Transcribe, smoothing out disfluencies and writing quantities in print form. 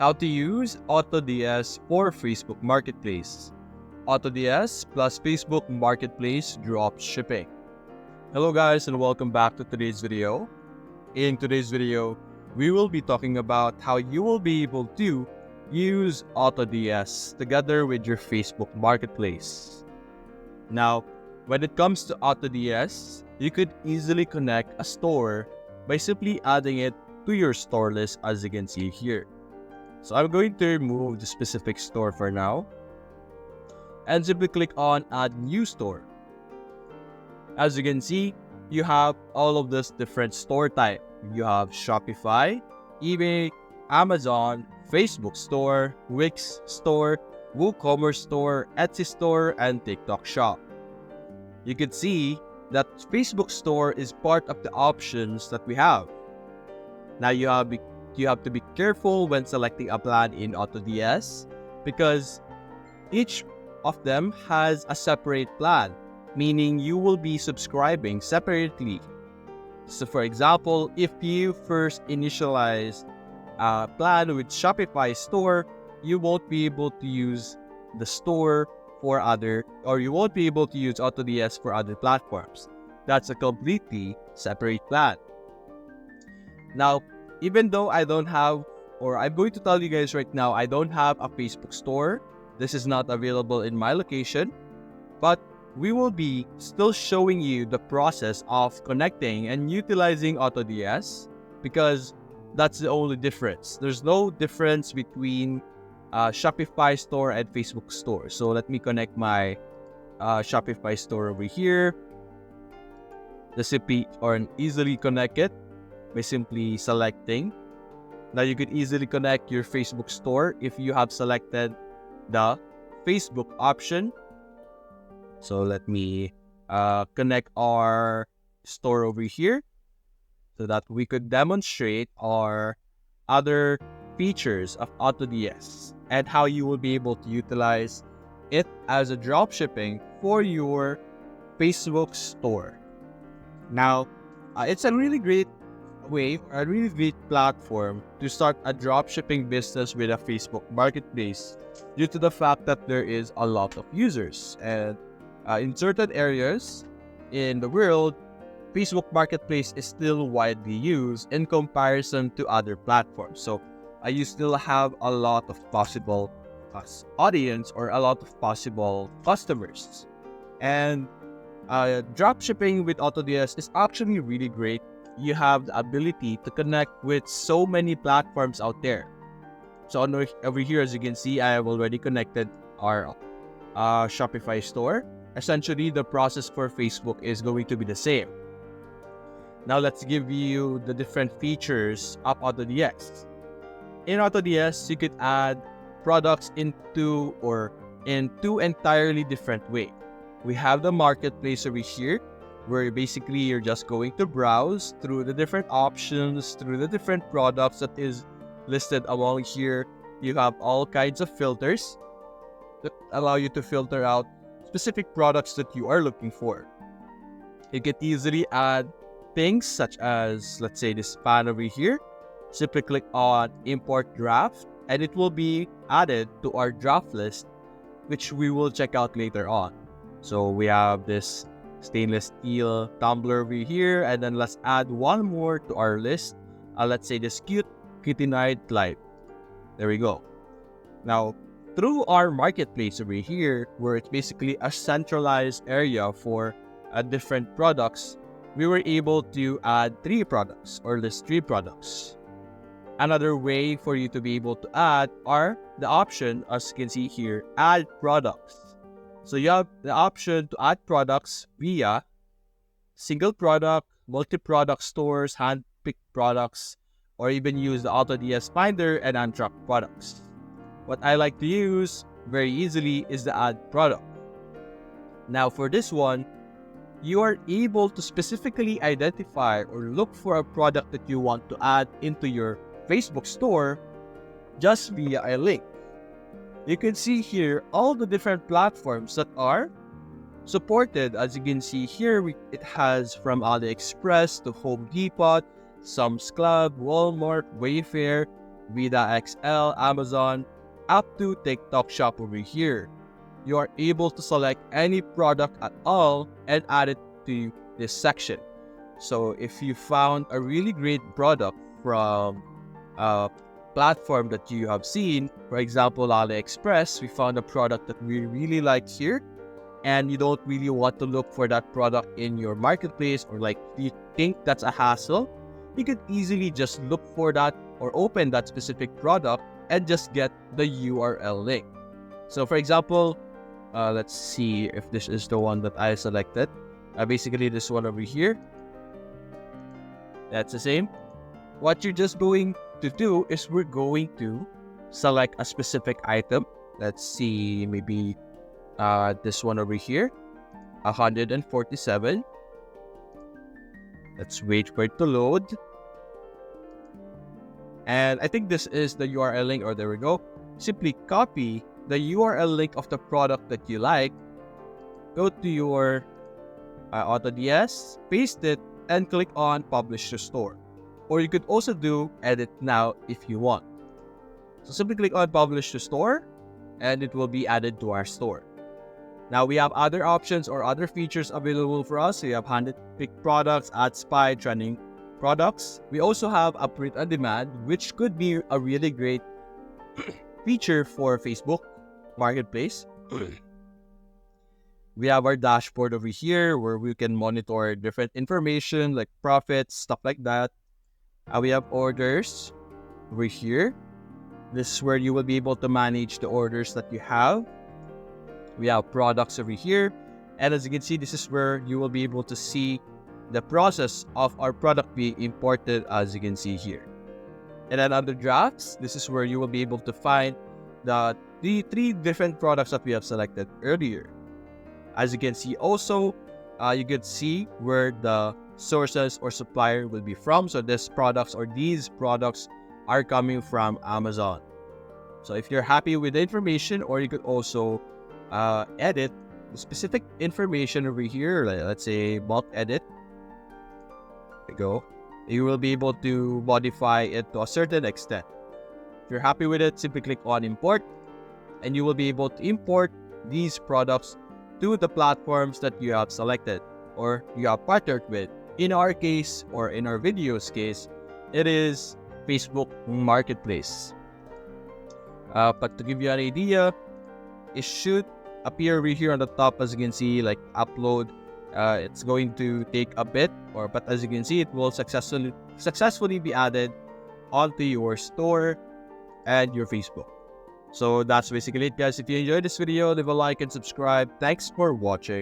How to use AutoDS for Facebook Marketplace. AutoDS plus Facebook Marketplace Dropshipping. Hello guys and welcome back to today's video. In today's video, we will be talking about how you will be able to use AutoDS together with your Facebook Marketplace. Now, when it comes to AutoDS, you could easily connect a store by simply adding it to your store list as you can see here. So I'm going to remove the specific store for now and simply click on Add New Store. As you can see, you have all of this different store type. You have Shopify, eBay, Amazon, Facebook Store, Wix Store, WooCommerce Store, Etsy Store, and TikTok Shop. You can see that Facebook Store is part of the options that we have. Now you have to be careful when selecting a plan in AutoDS because each of them has a separate plan, meaning you will be subscribing separately. So for example, if you first initialize a plan with Shopify store, you won't be able to use the store for you won't be able to use AutoDS for other platforms. That's a completely separate plan. Now, even though I'm going to tell you guys right now, I don't have a Facebook store. This is not available in my location, but we will be still showing you the process of connecting and utilizing AutoDS because that's the only difference. There's no difference between Shopify store and Facebook store. So let me connect my Shopify store over here. Easily connect it by simply selecting. Now you could easily connect your Facebook store if you have selected the Facebook option. So let me connect our store over here so that we could demonstrate our other features of AutoDS and how you will be able to utilize it as a dropshipping for your Facebook store. Now, it's a really great platform to start a dropshipping business with a Facebook Marketplace due to the fact that there is a lot of users. And in certain areas in the world, Facebook Marketplace is still widely used in comparison to other platforms. So you still have a lot of possible audience or a lot of possible customers. And dropshipping with AutoDS is actually really great. You have the ability to connect with so many platforms out there. So over here, as you can see, I have already connected our Shopify store. Essentially, the process for Facebook is going to be the same. Now let's give you the different features of AutoDS. In AutoDS, you could add products in two entirely different ways. We have the marketplace over here, where basically you're just going to browse through the different options, through the different products that is listed along here. You have all kinds of filters that allow you to filter out specific products that you are looking for. You can easily add things such as, let's say, this pan over here. Simply click on Import Draft and it will be added to our draft list, which we will check out later on. So we have this stainless steel tumbler over here, and then let's add one more to our list. Let's say this cute night light. There we go. Now, through our marketplace over here, where it's basically a centralized area for different products, we were able to add 3 products or list 3 products. Another way for you to be able to add are the option, as you can see here, add products. So you have the option to add products via single product, multi-product stores, hand-picked products, or even use the AutoDS Finder and untrack products. What I like to use very easily is the add product. Now for this one, you are able to specifically identify or look for a product that you want to add into your Facebook store just via a link. You can see here all the different platforms that are supported. As you can see here, it has from AliExpress to Home Depot, Sam's Club, Walmart, Wayfair, Vida XL, Amazon, up to TikTok Shop over here. You are able to select any product at all and add it to this section. So if you found a really great product from a platform that you have seen, for example, AliExpress, we found a product that we really like here, and you don't really want to look for that product in your marketplace, or like you think that's a hassle, you could easily just look for that or open that specific product and just get the URL link. So for example, let's see if this is the one that I selected. Basically this one over here. That's the same. What you're just going to do is we're going to select a specific item. Let's see, maybe this one over here, 147. Let's wait for it to load. And I think this is the URL link, or there we go. Simply copy the URL link of the product that you like, go to your AutoDS, paste it, and click on Publish to Store. Or you could also do Edit Now if you want. So simply click on Publish to Store, and it will be added to our store. Now we have other options or other features available for us. So you have hand-picked products, ad spy, trending products. We also have a print on demand, which could be a really great feature for Facebook Marketplace. We have our dashboard over here where we can monitor different information like profits, stuff like that. We have orders over here. This is where you will be able to manage the orders that you have. We have products over here. And as you can see, this is where you will be able to see the process of our product being imported, as you can see here. And then under drafts, this is where you will be able to find the three different products that we have selected earlier. As you can see also, you could see where the sources or supplier will be from. So these products are coming from Amazon. So if you're happy with the information, or you could also edit the specific information over here, let's say bulk edit. There you go. You will be able to modify it to a certain extent. If you're happy with it, simply click on import, and you will be able to import these products to the platforms that you have selected or you have partnered with. In our case, or in our video's case, it is Facebook Marketplace. But to give you an idea, it should appear over here on the top, as you can see, like upload. It's going to take a bit, but as you can see, it will successfully be added onto your store and your Facebook. So that's basically it, guys. If you enjoyed this video, leave a like and subscribe. Thanks for watching.